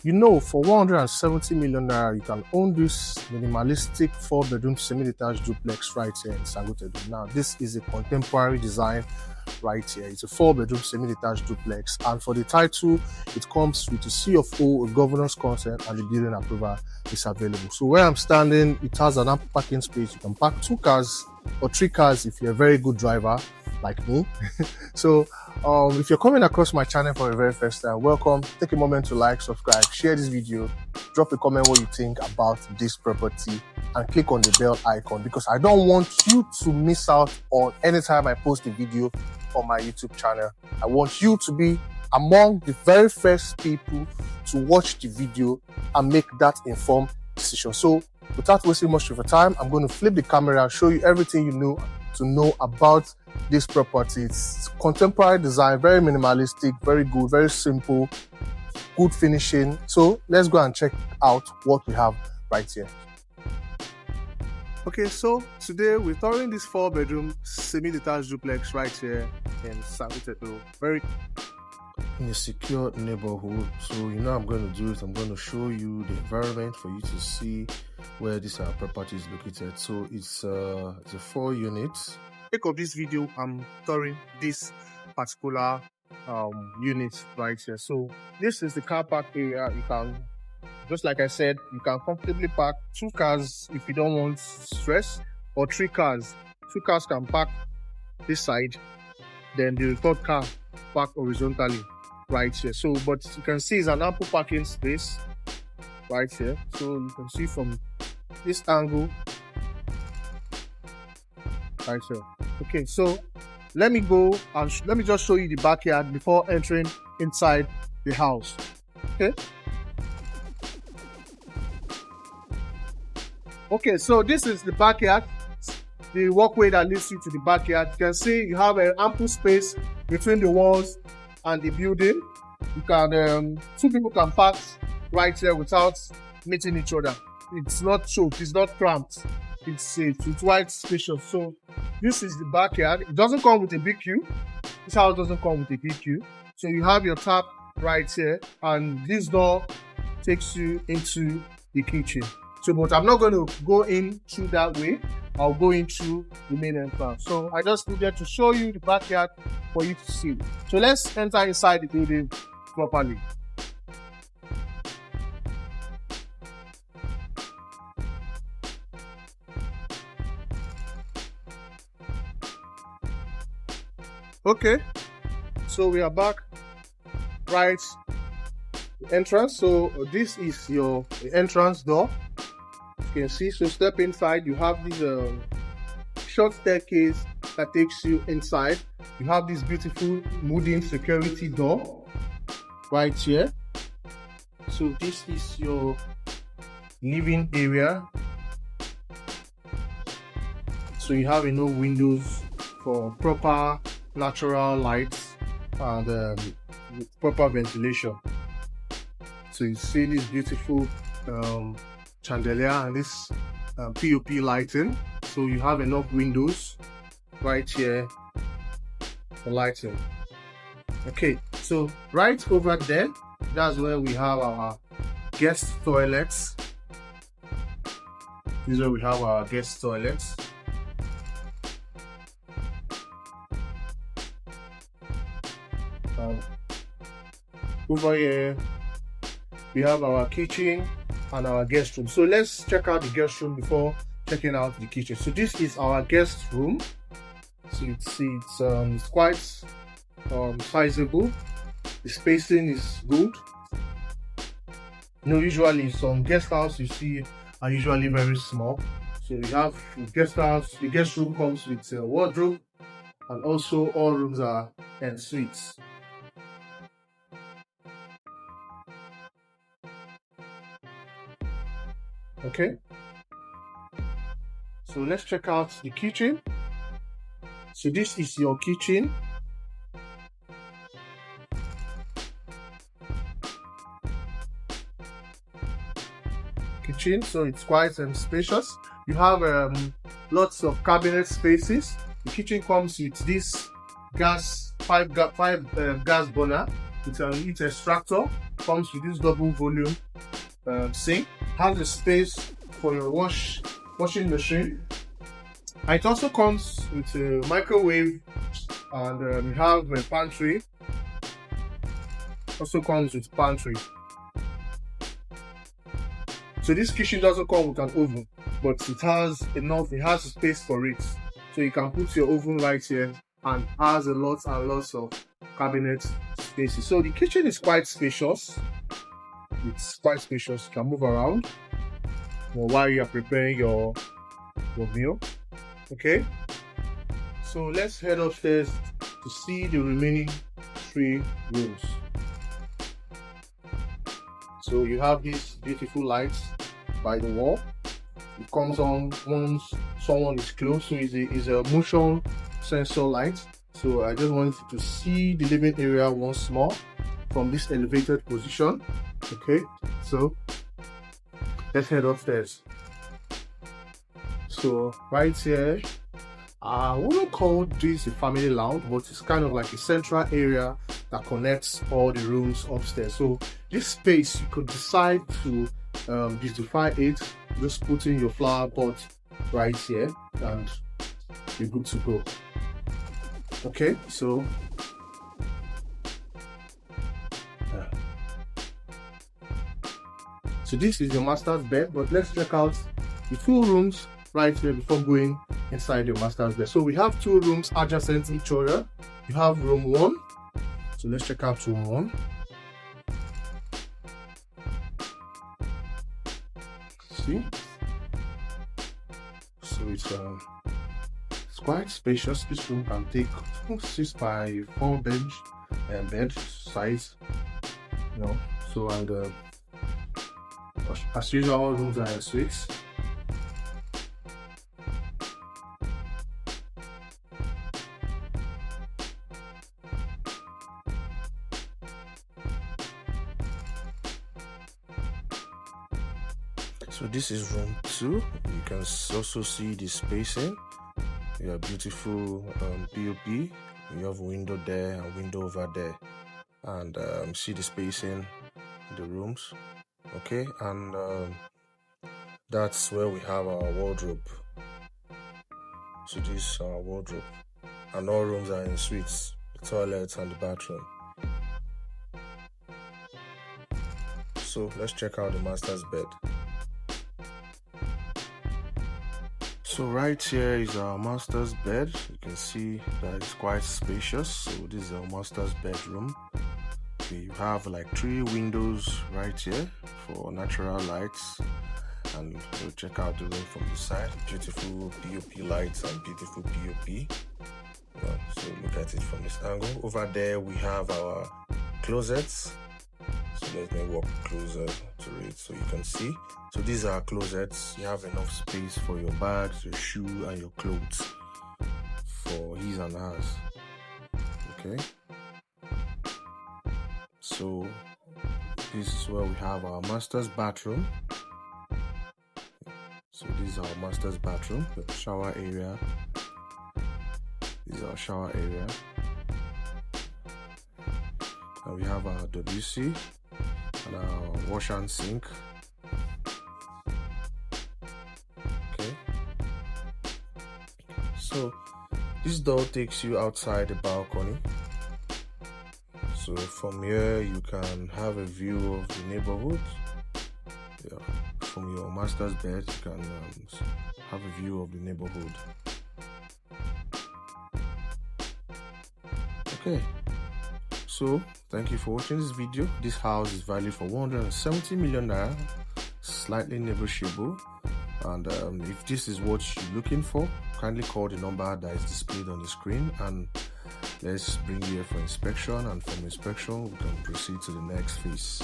You know, for 170 million naira, you can own this minimalistic 4-bedroom semi-detached duplex right here in Sangotedo. Now, this is a contemporary design right here. It's a 4-bedroom semi-detached duplex, and for the title, it comes with a CFO, a governor's consent, and the building approval is available. So where I'm standing, it has an ample parking space. You can park 2 cars or 3 cars if you're a very good driver like me. So if you're coming across my channel for the very first time, welcome. Take a moment to like, subscribe, share this video, drop a comment what you think about this property, and click on the bell icon, because I don't want you to miss out on anytime I post a video on my YouTube channel. I want you to be among the very first people to watch the video and make that informed decision. So without wasting much of your time, I'm going to flip the camera and show you everything you know to know about this property. It's contemporary design, very minimalistic, very good, very simple, good finishing. So let's go and check out what we have right here. Okay, so today we're touring this 4-bedroom semi-detached duplex right here in Sangotedo. Very in a secure neighborhood. So you know I'm going to do it. I'm going to show you the environment for you to see where this property is located. So it's a 4 units. Take of this video, I'm touring this particular unit right here. So this is the car park area. You can, just like I said, you can comfortably park 2 cars if you don't want stress, or 3 cars. 2 cars can park this side, then the 3rd car park horizontally right here. So but you can see it's an ample parking space right here. So you can see from this angle right here. Okay, so let me go and let me just show you the backyard before entering inside the house. Okay, so this is the backyard, the walkway that leads you to the backyard. You can see you have an ample space between the walls and the building. You can 2 people can park right here without meeting each other. It's not choked, it's not cramped. It's wide spacious. So this is the backyard. It doesn't come with a BQ. This house doesn't come with a BQ. So you have your tap right here, and this door takes you into the kitchen. So but I'm not going to go in through that way. I'll go into the main entrance. So I just needed to show you the backyard for you to see. So let's enter inside the building properly. Okay, so we are back right entrance. So this is your entrance door. You can see, so step inside. You have this short staircase that takes you inside. You have this beautiful wooden security door right here. So this is your living area. So you have enough windows for proper natural lights and proper ventilation. So you see this beautiful chandelier and this POP lighting. So you have enough windows right here for lighting. Okay, so right over there, that's where we have our guest toilets. This is where we have our guest toilets. Over here we have our kitchen and our guest room. So let's check out the guest room before checking out the kitchen. So this is our guest room. So it's quite sizable. The spacing is good. You know, usually some guest house you see are usually very small. So we have the guest house. The guest room comes with a wardrobe, and also all rooms are en suites. Okay, so let's check out the kitchen. So this is your kitchen. So it's quite spacious. You have lots of cabinet spaces. The kitchen comes with this gas gas burner with a heat extractor. comes with this double volume sink, has a space for your washing machine, and it also comes with a microwave, and you have a pantry. Also comes with pantry. So this kitchen doesn't come with an oven, but it has space for it. So you can put your oven right here, and has a lots and lots of cabinet spaces. So the kitchen is quite spacious. It's quite spacious. You can move around while you are preparing your meal. Okay. So let's head upstairs to see the remaining 3 rooms. So you have these beautiful lights by the wall. It comes on once someone is close, so it's a motion sensor light. So I just wanted to see the living area once more from this elevated position. Okay, so let's head upstairs. So right here, I wouldn't call this a family lounge, but it's kind of like a central area that connects all the rooms upstairs. So this space, you could decide to beautify it, just put in your flower pot right here, and you're good to go. Okay, so this is your master's bed, but let's check out the 2 rooms right here before going inside your master's bed. So we have 2 rooms adjacent to each other. You have room 1, so let's check out room 1. See, so it's quite spacious. This room can take 6 by 4 bed size, you know. So, and as usual, all rooms are en suites. So this is room 2. You can also see the spacing. You have beautiful POP. You have a window there and window over there, and see the spacing in the rooms. Okay, and that's where we have our wardrobe. So this is our wardrobe, and all rooms are en suites, the toilets and the bathroom. So let's check out the master's bed. So right here is our master's bed. You can see that it's quite spacious. So this is our master's bedroom. We have like 3 windows right here for natural lights, and we'll check out the room from the side. Beautiful POP lights and beautiful POP. So look at it from this angle. Over there we have our closets. So let me walk closer to it so you can see. So these are closets. You have enough space for your bags, your shoe, and your clothes for his and hers. Okay. So this is where we have our master's bathroom. So this is our master's bathroom, the shower area. This is our shower area. And we have our WC and our wash and sink. Okay. So this door takes you outside the balcony. So from here you can have a view of the neighborhood. Yeah. From your master's bed you can have a view of the neighborhood. Okay. So thank you for watching this video. This house is valued for 170 million naira, slightly negotiable. And if this is what you're looking for, kindly call the number that is displayed on the screen, and let's bring you here for inspection, and from inspection we can proceed to the next phase.